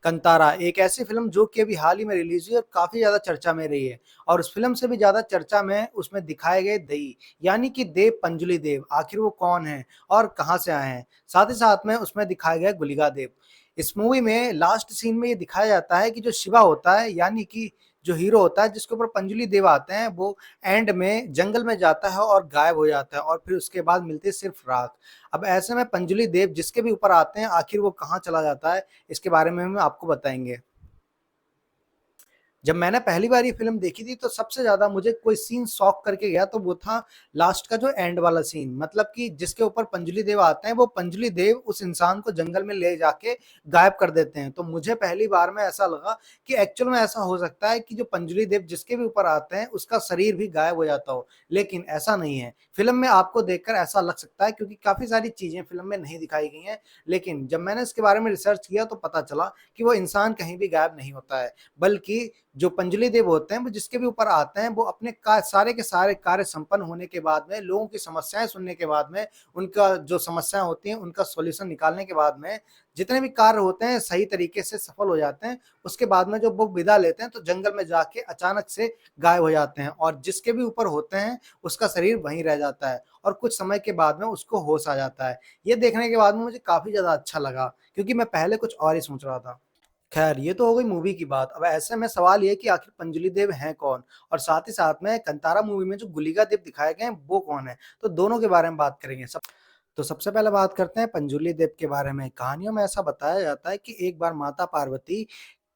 कंतारा एक ऐसी फ़िल्म जो कि अभी हाल ही में रिलीज़ हुई और काफ़ी ज़्यादा चर्चा में रही है और उस फ़िल्म से भी ज़्यादा चर्चा में उसमें दिखाए गए दई, यानी कि देव पंजुली देव, आखिर वो कौन हैं और कहाँ से आए हैं? साथ ही साथ में उसमें दिखाया गया गुलिका देव। इस मूवी में लास्ट सीन में ये दिखाया जाता है कि जो शिवा होता है, यानी कि जो हीरो होता है जिसके ऊपर पंजुली देव आते हैं, वो एंड में जंगल में जाता है और गायब हो जाता है और फिर उसके बाद मिलती है सिर्फ़ राख। अब ऐसे में पंजुली देव जिसके भी ऊपर आते हैं, आखिर वो कहाँ चला जाता है, इसके बारे में हम आपको बताएँगे। जब मैंने पहली बार ये फ़िल्म देखी थी तो सबसे ज़्यादा मुझे कोई सीन शॉक करके गया तो वो था लास्ट का जो एंड वाला सीन, मतलब कि जिसके ऊपर पंजुली देव आते हैं, वो पंजुली देव उस इंसान को जंगल में ले जाके गायब कर देते हैं। तो मुझे पहली बार में ऐसा लगा कि एक्चुअल में ऐसा हो सकता है कि जो पंजुली देव जिसके भी ऊपर आते हैं उसका शरीर भी गायब हो जाता हो, लेकिन ऐसा नहीं है। फ़िल्म में आपको देखकर ऐसा लग सकता है क्योंकि काफ़ी सारी चीज़ें फ़िल्म में नहीं दिखाई गई हैं, लेकिन जब मैंने इसके बारे में रिसर्च किया तो पता चला कि वो इंसान कहीं भी गायब नहीं होता है, बल्कि जो पंजुली देव होते हैं वो जिसके भी ऊपर आते हैं वो अपने का सारे के सारे कार्य संपन्न होने के बाद में, लोगों की समस्याएँ सुनने के बाद में, उनका जो समस्याएँ होती हैं उनका सॉल्यूशन निकालने के बाद में, जितने भी कार्य होते हैं सही तरीके से सफल हो जाते हैं। उसके बाद में जब वो विदा लेते हैं तो जंगल में जाके अचानक से गायब हो जाते हैं और जिसके भी ऊपर होते हैं उसका शरीर वहीं रह जाता है और कुछ समय के बाद में उसको होश आ जाता है। ये देखने के बाद में मुझे काफ़ी ज़्यादा अच्छा लगा क्योंकि मैं पहले कुछ और ही सोच रहा था। खैर ये तो हो गई मूवी की बात। अब ऐसे में सवाल ये है कि आखिर पंजुली देव हैं कौन? और साथ ही साथ में कंतारा मूवी में जो गुलिका देव दिखाए गए हैं वो कौन है? तो दोनों के बारे में बात करेंगे। सबसे पहले बात करते हैं पंजुली देव के बारे में। कहानियों में ऐसा बताया जाता है कि एक बार माता पार्वती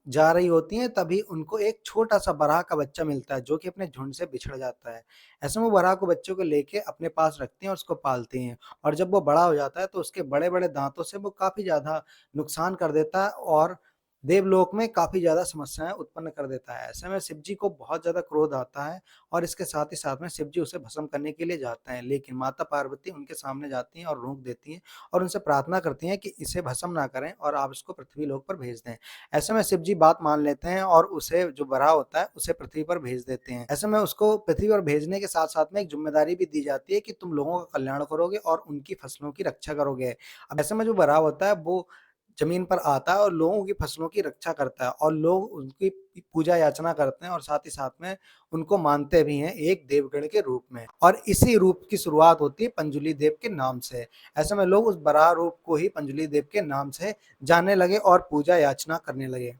जा रही होती हैं तभी उनको एक छोटा-सा बरहा का बच्चा मिलता है जो कि अपने झुंड से बिछड़ जाता है। ऐसे में वो बरहा को बच्चे को लेके अपने पास रखती हैं और उसको पालती हैं और जब वो बड़ा हो जाता है तो उसके बड़े-बड़े दाँतों से वो काफ़ी ज़्यादा नुकसान कर देता है और देवलोक में काफ़ी ज़्यादा समस्याएँ उत्पन्न कर देता है। ऐसे में शिव जी को बहुत ज़्यादा क्रोध आता है और इसके साथ ही साथ में शिव जी उसे भस्म करने के लिए जाते हैं, लेकिन माता पार्वती उनके सामने जाती हैं और रोक देती हैं और उनसे प्रार्थना करती हैं कि इसे भस्म ना करें और आप इसको पृथ्वी लोक पर भेज दें। ऐसे में शिव जी बात मान लेते हैं और उसे जो बरहा होता है उसे पृथ्वी पर भेज देते हैं। ऐसे में उसको पृथ्वी पर भेजने के साथ-साथ में एक ज़िम्मेदारी भी दी जाती है कि तुम लोगों का कल्याण करोगे और उनकी फसलों की रक्षा करोगे। अब ऐसे में जो बरहा होता है वो ज़मीन पर आता है और लोगों की फसलों की रक्षा करता है और लोग उनकी पूजा याचना करते हैं और साथ ही साथ में उनको मानते भी हैं एक देवगण के रूप में और इसी रूप की शुरुआत होती है पंजुली देव के नाम से। ऐसे में लोग उस बराह रूप को ही पंजुली देव के नाम से जानने लगे और पूजा याचना करने लगे।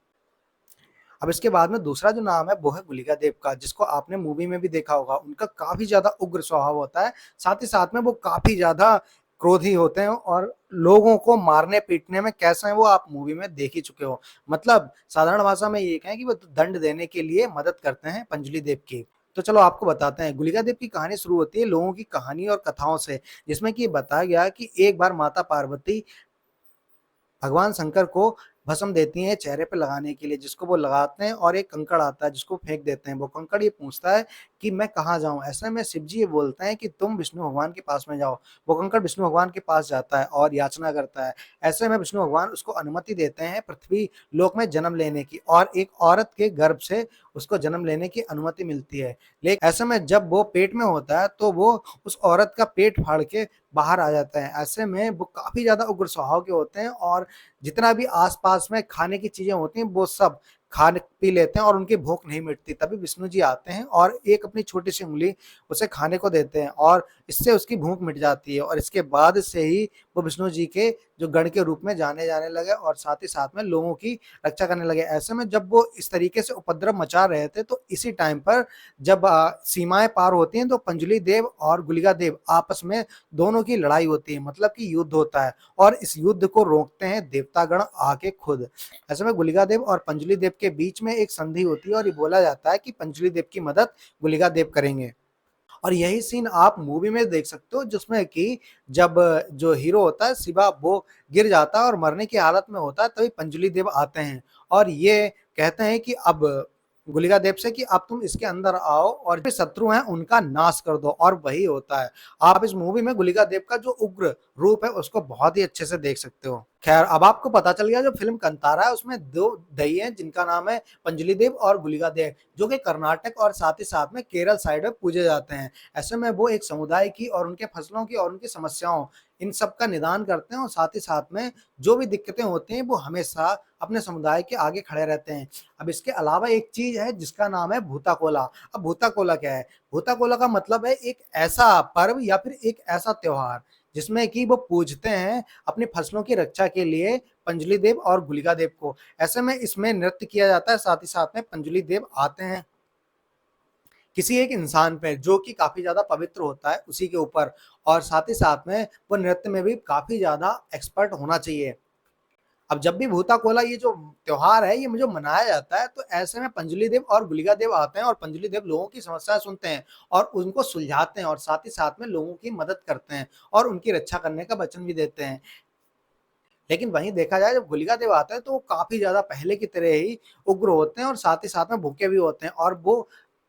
अब इसके बाद में दूसरा जो नाम है वो है गुलिका देव का, जिसको आपने मूवी में भी देखा होगा। उनका काफ़ी ज़्यादा उग्र स्वभाव होता है, साथ ही साथ में वो काफ़ी ज़्यादा क्रोधी होते हैं और लोगों को मारने-पीटने में कैसे हैं वो आप मूवी में देख ही चुके हो। मतलब साधारण भाषा में ये कहें कि वो दंड देने के लिए मदद करते हैं पंजुली देव की। तो चलो आपको बताते हैं, गुलिका देव की कहानी शुरू होती है लोगों की कहानी और कथाओं से, जिसमें कि बताया गया है कि एक बार माता पार्वती भगवान शंकर को भस्म देती हैं चेहरे पे लगाने के लिए, जिसको वो लगाते हैं और एक कंकड़ आता है जिसको फेंक देते हैं। वो कंकड़ ये पूछता है कि मैं कहाँ जाऊँ? ऐसे में शिव जी ये बोलते हैं कि तुम विष्णु भगवान के पास में जाओ। वो कंकड़ विष्णु भगवान के पास जाता है और याचना करता है। ऐसे में विष्णु भगवान उसको अनुमति देते हैं पृथ्वी लोक में जन्म लेने की और एक औरत के गर्भ से उसको जन्म लेने की अनुमति मिलती है। ऐसे में जब वो पेट में होता है तो वो उस औरत का पेट फाड़ के बाहर आ जाता है। ऐसे में वो काफ़ी ज़्यादा उग्र स्वभाव के होते हैं और जितना भी आस-पास में खाने की चीज़ें होती हैं, वो सब खा पी लेते हैं और उनकी भूख नहीं मिटती। तभी विष्णु जी आते हैं और एक अपनी छोटी-सी उँगली उसे खाने को देते हैं और इससे उसकी भूख मिट जाती है और इसके बाद से ही वो विष्णु जी के जो गण के रूप में जाने जाने लगे और साथ ही साथ में लोगों की रक्षा करने लगे। ऐसे में जब वो इस तरीके से उपद्रव मचा रहे थे, तो इसी टाइम पर जब सीमाएँ पार होती हैं, तो पंजुली देव और गुलिका देव आपस में दोनों की लड़ाई होती है, मतलब कि युद्ध होता है और इस युद्ध को रोकते हैं देवतागण आके खुद। ऐसे में गुलिका देव और पंजुली देव के बीच में एक संधि होती है और ये बोला जाता है कि पंजुली देव की मदद गुलिका देव करेंगे। और यही सीन आप मूवी में देख सकते हो जिसमें कि जब जो हीरो होता है शिवा वो गिर जाता है और मरने की हालत में होता है तभी पंजुली देव आते हैं और ये कहते हैं कि अब गुलिका देव से कि अब तुम इसके अंदर आओ और जो शत्रु हैं उनका नाश कर दो और वही होता है। आप इस मूवी में गुलिका देव का जो उग्र रूप है उसको बहुत ही अच्छे से देख सकते हो। खैर अब आपको पता चल गया जो फ़िल्म कंतारा है उसमें 2 दई हैं जिनका नाम है पंजुली देव और गुलिका देव, जो कि कर्नाटक और साथ ही साथ में केरल साइड में पूजे जाते हैं। ऐसे में वो एक समुदाय की और उनके फसलों की और उनकी समस्याओं इन सब का निदान करते हैं और साथ ही साथ में जो भी दिक्कतें होती हैं वो हमेशा अपने समुदाय के आगे खड़े रहते हैं। अब इसके अलावा एक चीज़ है जिसका नाम है भूता कोला। अब भूता कोला क्या है? भूता कोला का मतलब है एक ऐसा पर्व या फिर एक ऐसा त्योहार जिसमें कि वो पूजते हैं अपनी फसलों की रक्षा के लिए पंजली देव और गुलिका देव को। ऐसे में इसमें नृत्य किया जाता है, साथ ही साथ में पंजली देव आते हैं किसी एक इंसान पे जो कि काफ़ी ज़्यादा पवित्र होता है उसी के ऊपर, और साथ ही साथ में वो नृत्य में भी काफ़ी ज़्यादा एक्सपर्ट होना चाहिए। अब जब भी भूता कोला ये जो त्योहार है, ये जो मनाया जाता है, तो ऐसे में पंजली देव और गुलिका देव आते हैं और पंजली देव लोगों की समस्याएँ सुनते हैं और उनको सुलझाते हैं और साथ ही साथ में लोगों की मदद करते हैं और उनकी रक्षा करने का वचन भी देते हैं। लेकिन वहीं देखा जाए जब गुलिका देव आते हैं तो वो काफ़ी ज़्यादा पहले की तरह ही उग्र होते हैं और साथ ही साथ में भूखे भी होते हैं और वो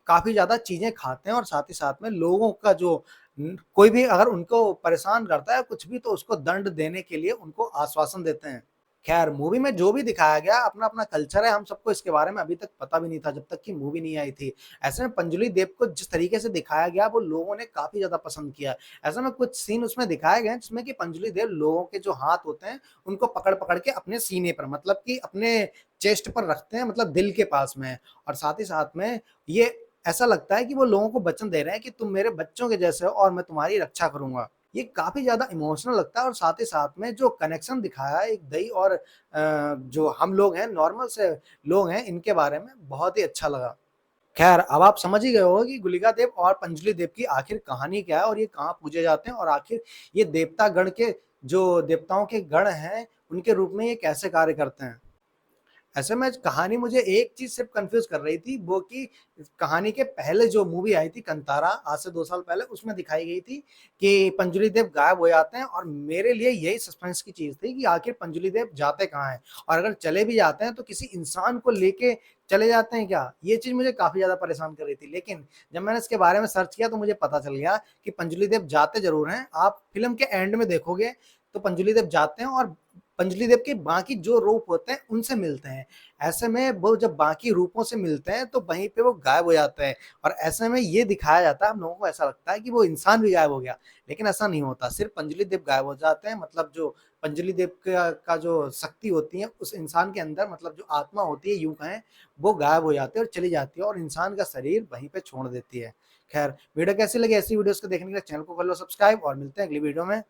काफ़ी ज़्यादा चीज़ें खाते हैं और साथ ही साथ में लोगों का जो कोई भी अगर उनको परेशान करता है कुछ भी तो उसको दंड देने के लिए उनको आश्वासन देते हैं। खैर मूवी में जो भी दिखाया गया अपना-अपना कल्चर है, हम सबको इसके बारे में अभी तक पता भी नहीं था जब तक कि मूवी नहीं आई थी। ऐसे में पंजुली देव को जिस तरीके से दिखाया गया वो लोगों ने काफ़ी ज़्यादा पसंद किया। ऐसे में कुछ सीन उसमें दिखाए गए हैं जिसमें कि पंजुली देव लोगों के जो हाथ होते हैं उनको पकड़-पकड़ के अपने सीने पर मतलब कि अपने चेस्ट पर रखते हैं मतलब दिल के पास में और साथ ही साथ में ये ऐसा लगता है कि वो लोगों को वचन दे रहे हैं कि तुम मेरे बच्चों के जैसे हो और मैं तुम्हारी रक्षा करूँगा। ये काफ़ी ज़्यादा इमोशनल लगता है और साथ ही साथ में जो कनेक्शन दिखाया है एक दई और जो हम लोग हैं नॉर्मल से लोग हैं इनके बारे में बहुत ही अच्छा लगा। ख़ैर अब आप समझ ही गए होंगे कि गुलिका देव और पंजली देव की आखिर कहानी क्या है और ये कहाँ पूजे जाते हैं और आखिर ये देवता गण के जो देवताओं के गण हैं, उनके रूप में ये कैसे कार्य करते हैं। ऐसे में कहानी मुझे एक चीज़ सिर्फ़ कन्फ्यूज़ कर रही थी, वो कि कहानी के पहले जो मूवी आई थी कंतारा आज से 2 साल पहले उसमें दिखाई गई थी कि पंजुली देव गायब हो जाते हैं और मेरे लिए यही सस्पेंस की चीज़ थी कि आखिर पंजुली देव जाते कहाँ हैं? और अगर चले भी जाते हैं तो किसी इंसान को लेके चले जाते हैं क्या? ये चीज़ मुझे काफ़ी ज़्यादा परेशान कर रही थी। लेकिन जब मैंने इसके बारे में सर्च किया तो मुझे पता चल गया कि पंजुली देव जाते ज़रूर हैं। आप फ़िल्म के एंड में देखोगे तो पंजुली देव जाते हैं और पंजुली देव के बाकी जो रूप होते हैं उनसे मिलते हैं। ऐसे में वो जब बाकी रूपों से मिलते हैं तो वहीं पे वो गायब हो जाते हैं और ऐसे में ये दिखाया जाता है हम लोगों को ऐसा लगता है कि वो इंसान भी गायब हो गया, लेकिन ऐसा नहीं होता, सिर्फ़ पंजुली देव गायब हो जाते हैं मतलब जो पंजुली देव का जो शक्ति होती है उस इंसान के अंदर मतलब जो आत्मा होती है यूँ कहें, वो गायब हो जाती है और चली जाती है और इंसान का शरीर वहीं पे छोड़ देती है। ख़ैर वीडियो कैसी लगी? ऐसी वीडियोज़ को देखने के लिए चैनल को कर लो सब्सक्राइब और मिलते हैं अगली वीडियो में।